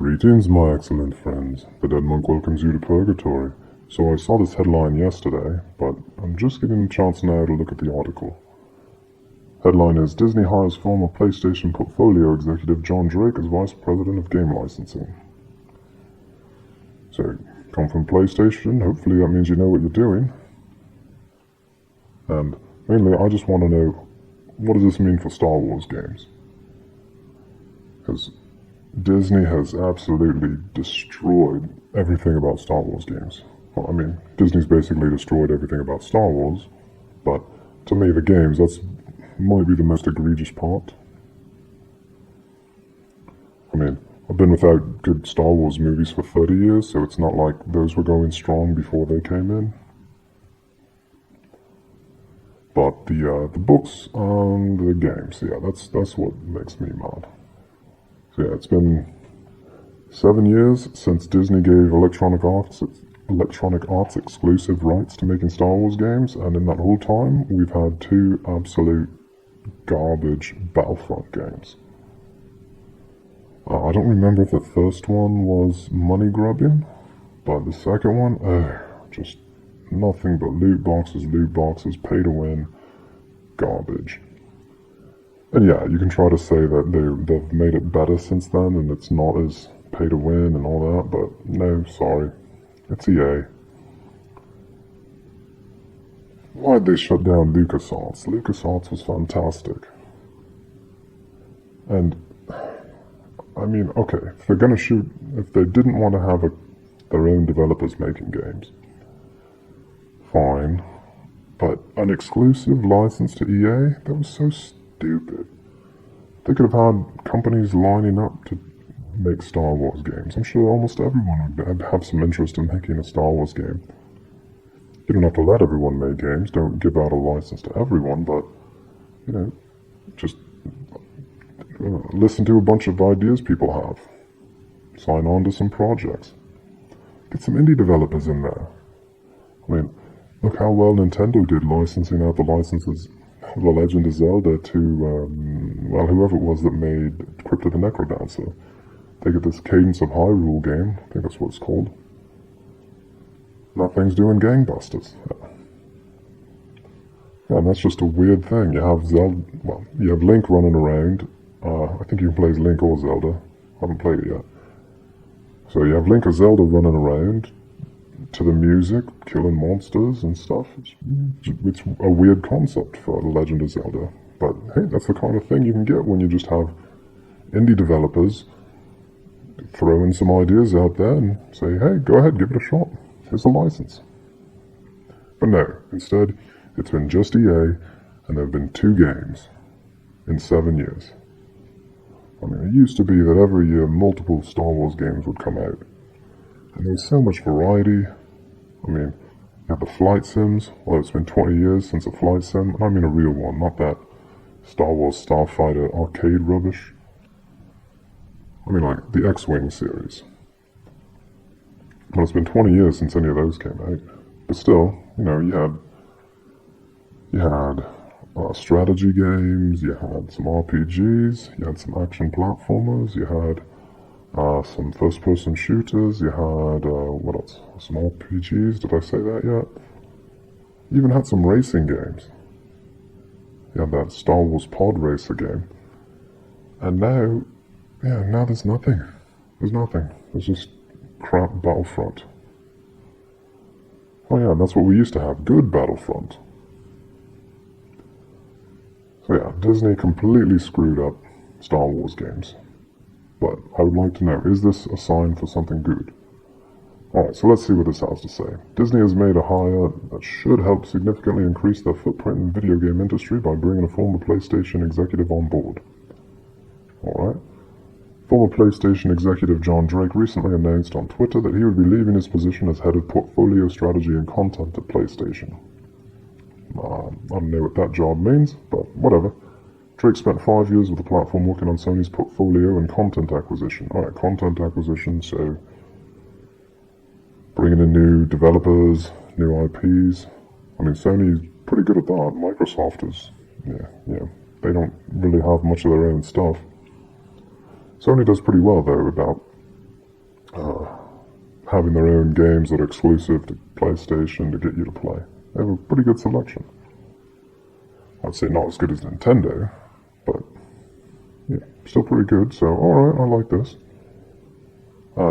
Greetings, my excellent friends. The Dead Monk welcomes you to Purgatory. So I saw this headline yesterday, but I'm just getting a chance now to look at the article. Headline is, Disney hires former PlayStation portfolio executive John Drake as Vice President of Game Licensing. So, come from PlayStation, hopefully that means you know what you're doing. And mainly, I just want to know, what does this mean for Star Wars games? Because Disney has absolutely destroyed everything about Star Wars games. Well, I mean, Disney's basically destroyed everything about Star Wars, but to me, the games, that's might be the most egregious part. I mean, I've been without good Star Wars movies for 30 years, so it's not like those were going strong before they came in. But the books and the games, yeah, that's what makes me mad. So yeah, it's been 7 years since Disney gave Electronic Arts exclusive rights to making Star Wars games, and in that whole time, we've had 2 absolute garbage Battlefront games. I don't remember if the first one was money grubbing, but the second one, just nothing but loot boxes, pay to win, garbage. And yeah, you can try to say that they've made it better since then and it's not as pay to win and all that, but no, sorry. It's EA. Why'd they shut down LucasArts? LucasArts was fantastic. And, I mean, okay, if they didn't want to have their own developers making games, fine. But an exclusive license to EA? That was so stupid. They could have had companies lining up to make Star Wars games. I'm sure almost everyone would have some interest in making a Star Wars game. You don't have to let everyone make games, don't give out a license to everyone, but, just listen to a bunch of ideas people have. Sign on to some projects. Get some indie developers in there. I mean, look how well Nintendo did licensing out the licenses, The Legend of Zelda to, whoever it was that made Crypt of the Necrodancer. They get this Cadence of Hyrule game, I think that's what it's called. That thing's doing gangbusters. Yeah, and that's just a weird thing. You have Link running around. I think you can play as Link or Zelda. I haven't played it yet. So you have Link or Zelda running around to the music, killing monsters and stuff. It's a weird concept for The Legend of Zelda. But hey, that's the kind of thing you can get when you just have indie developers throw in some ideas out there and say, hey, go ahead, give it a shot. Here's a license. But no, instead, it's been just EA, and there have been 2 games in 7 years. I mean, it used to be that every year multiple Star Wars games would come out. And there was so much variety. I mean, you had the flight sims. Well, it's been 20 years since a flight sim. And I mean a real one, not that Star Wars Starfighter arcade rubbish. I mean, like, the X-Wing series. Well, it's been 20 years since any of those came out. But still, you had strategy games, you had some RPGs, you had some action platformers, you had some first-person shooters, you had, what else? Some RPGs, did I say that yet? You even had some racing games. You had that Star Wars Pod Racer game. And now there's nothing. There's nothing. There's just crap Battlefront. Oh yeah, that's what we used to have, good Battlefront. So yeah, Disney completely screwed up Star Wars games. But I would like to know, is this a sign for something good? Alright, so let's see what this has to say. Disney has made a hire that should help significantly increase their footprint in the video game industry by bringing a former PlayStation executive on board. Alright. Former PlayStation executive John Drake recently announced on Twitter that he would be leaving his position as head of portfolio strategy and content at PlayStation. I don't know what that job means, but whatever. Drake spent 5 years with the platform working on Sony's portfolio and content acquisition. Alright, content acquisition, so bringing in new developers, new IPs. I mean, Sony's pretty good at that. Microsoft is, they don't really have much of their own stuff. Sony does pretty well, though, about having their own games that are exclusive to PlayStation to get you to play. They have a pretty good selection. I'd say not as good as Nintendo, but yeah, still pretty good. So, alright, I like this.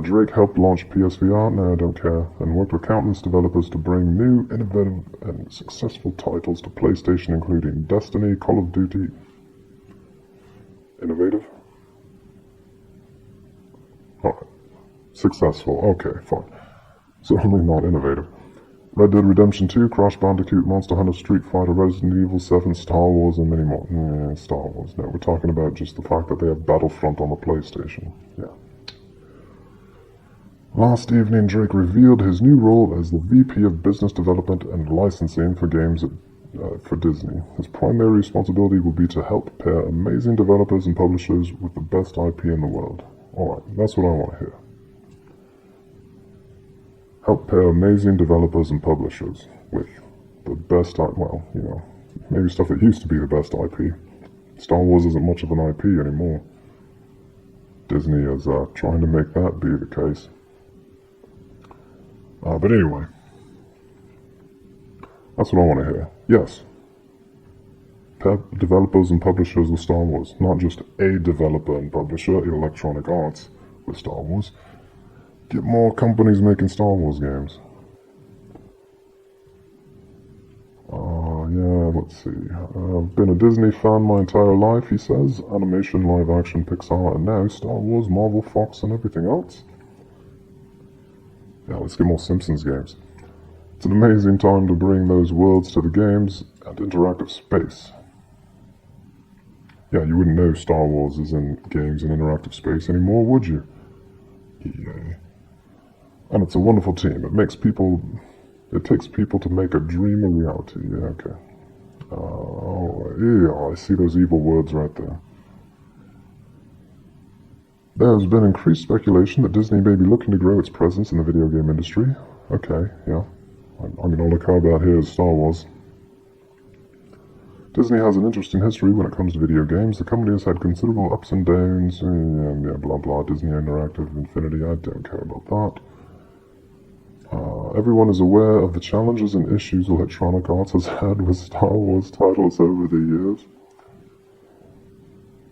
Drake helped launch PSVR, no, I don't care, and worked with countless developers to bring new, innovative, and successful titles to PlayStation, including Destiny, Call of Duty. Innovative? Alright. Successful, okay, fine. Certainly not innovative. Red Dead Redemption 2, Crash Bandicoot, Monster Hunter, Street Fighter, Resident Evil 7, Star Wars, and many more. Star Wars. No, we're talking about just the fact that they have Battlefront on the PlayStation. Yeah. Last evening, Drake revealed his new role as the VP of Business Development and Licensing for games for Disney. His primary responsibility will be to help pair amazing developers and publishers with the best IP in the world. Alright, that's what I want to hear. Help pair amazing developers and publishers with the best IP, well, you know, maybe stuff that used to be the best IP. Star Wars isn't much of an IP anymore. Disney is trying to make that be the case. But anyway, that's what I want to hear. Yes. Pair developers and publishers with Star Wars. Not just a developer and publisher, Electronic Arts, with Star Wars. Get more companies making Star Wars games. Yeah, let's see. I've been a Disney fan my entire life, he says. Animation, live action, Pixar, and now Star Wars, Marvel, Fox, and everything else. Yeah, let's get more Simpsons games. It's an amazing time to bring those worlds to the games and interactive space. Yeah, you wouldn't know Star Wars is in games and interactive space anymore, would you? EA. And it's a wonderful team. It takes people to make a dream a reality. Yeah, okay. Yeah, I see those evil words right there. There has been increased speculation that Disney may be looking to grow its presence in the video game industry. Okay, yeah. I mean, all I care about here is Star Wars. Disney has an interesting history when it comes to video games. The company has had considerable ups and downs. Yeah, blah blah. Disney Interactive, Infinity, I don't care about that. Everyone is aware of the challenges and issues Electronic Arts has had with Star Wars titles over the years.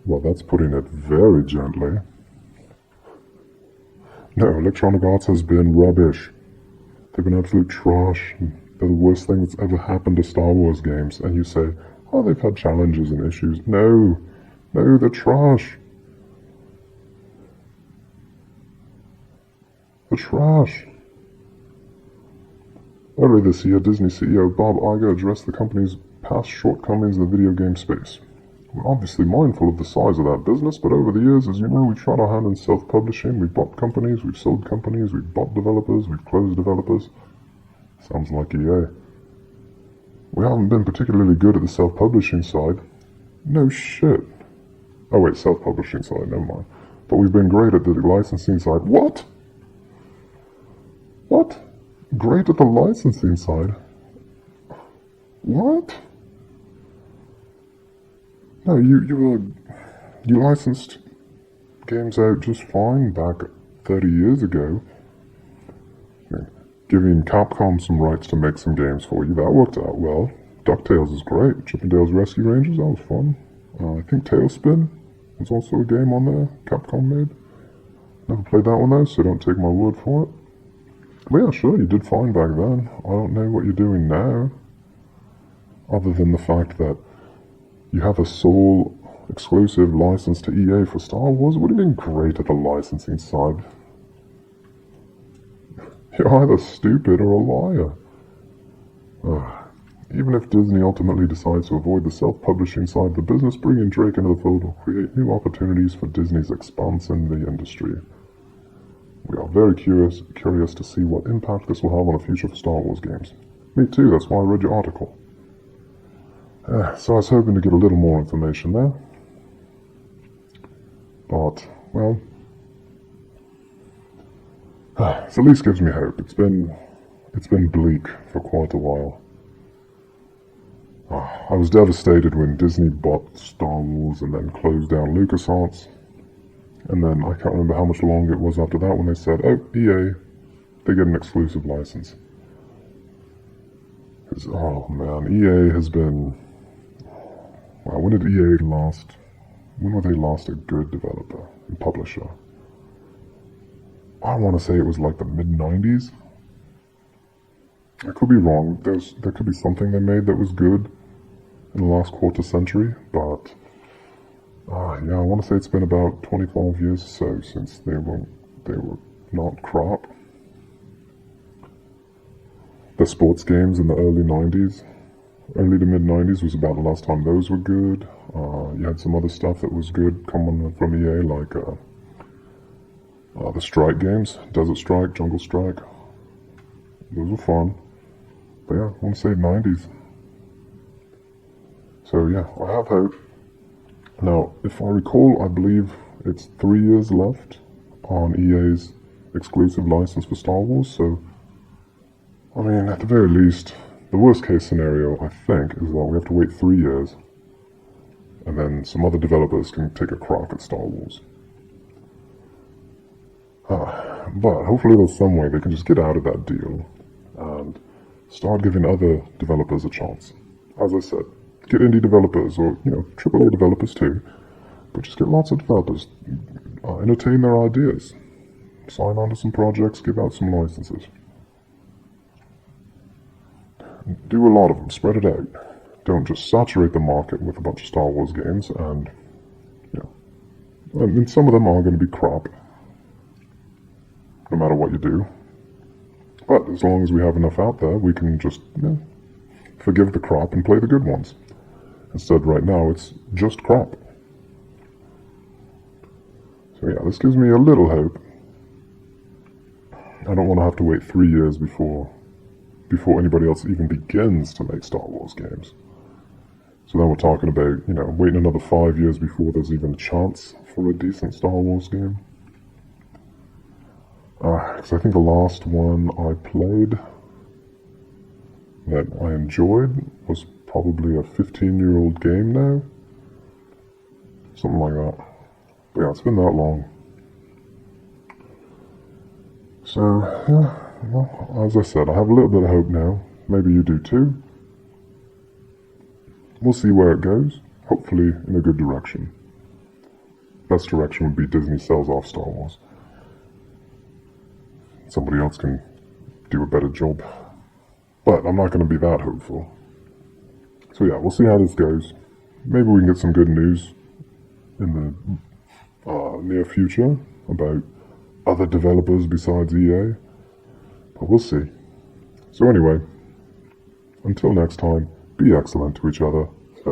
Well, that's putting it very gently. No, Electronic Arts has been rubbish. They've been absolute trash. They're the worst thing that's ever happened to Star Wars games. And you say, oh, they've had challenges and issues. No, they're trash. They're trash. Earlier this year, Disney CEO Bob Iger addressed the company's past shortcomings in the video game space. We're obviously mindful of the size of that business, but over the years, as you know, we've tried our hand in self-publishing. We've bought companies, we've sold companies, we've bought developers, we've closed developers. Sounds like EA. We haven't been particularly good at the self-publishing side. No shit. Oh wait, self-publishing side, never mind. But we've been great at the licensing side. What? What? Great at the licensing side? What? No, you licensed games out just fine back 30 years ago. Giving Capcom some rights to make some games for you, that worked out well. DuckTales is great. Chippendale's Rescue Rangers, that was fun. I think Tailspin was also a game on there Capcom made. Never played that one though, so don't take my word for it. But yeah, sure, you did fine back then. I don't know what you're doing now. Other than the fact that you have a sole exclusive license to EA for Star Wars. What do you mean great at the licensing side? You're either stupid or a liar. Even if Disney ultimately decides to avoid the self-publishing side of the business, bringing Drake into the fold will create new opportunities for Disney's expanse in the industry. We are very curious to see what impact this will have on the future for Star Wars games. Me too, that's why I read your article. So I was hoping to get a little more information there. But, well, it at least gives me hope. It's been bleak for quite a while. I was devastated when Disney bought Star Wars and then closed down LucasArts. And then I can't remember how much longer it was after that when they said, oh, EA, they get an exclusive license. Because, oh man, EA has been... Wow, when did EA last... When were they last a good developer and publisher? I want to say it was like the mid-90s. I could be wrong. There could be something they made that was good in the last quarter century, but... yeah, I want to say it's been about 25 years or so since they were not crap. The sports games in the early 90s, early to mid-90s was about the last time those were good. You had some other stuff that was good coming from EA, like the Strike games, Desert Strike, Jungle Strike. Those were fun. But yeah, I want to say 90s. So yeah, I have hope. Now, if I recall, I believe it's 3 years left on EA's exclusive license for Star Wars, so, I mean, at the very least, the worst case scenario, I think, is that we have to wait 3 years, and then some other developers can take a crack at Star Wars. But hopefully there's some way they can just get out of that deal and start giving other developers a chance. As I said, get indie developers, or, AAA developers too, but just get lots of developers, entertain their ideas, sign on to some projects, give out some licenses. Do a lot of them, spread it out. Don't just saturate the market with a bunch of Star Wars games, and, I mean, some of them are going to be crap, no matter what you do. But as long as we have enough out there, we can just, forgive the crap and play the good ones. Instead, right now, it's just crap. So yeah, this gives me a little hope. I don't want to have to wait 3 years before anybody else even begins to make Star Wars games. So then we're talking about, waiting another 5 years before there's even a chance for a decent Star Wars game. Because I think the last one I played that I enjoyed was probably a 15-year-old game now. Something like that. But yeah, it's been that long. So, yeah, well, as I said, I have a little bit of hope now. Maybe you do too. We'll see where it goes. Hopefully in a good direction. Best direction would be Disney sells off Star Wars. Somebody else can do a better job. But I'm not going to be that hopeful. So yeah, we'll see how this goes. Maybe we can get some good news in the near future about other developers besides EA. But we'll see. So anyway, until next time, be excellent to each other. So,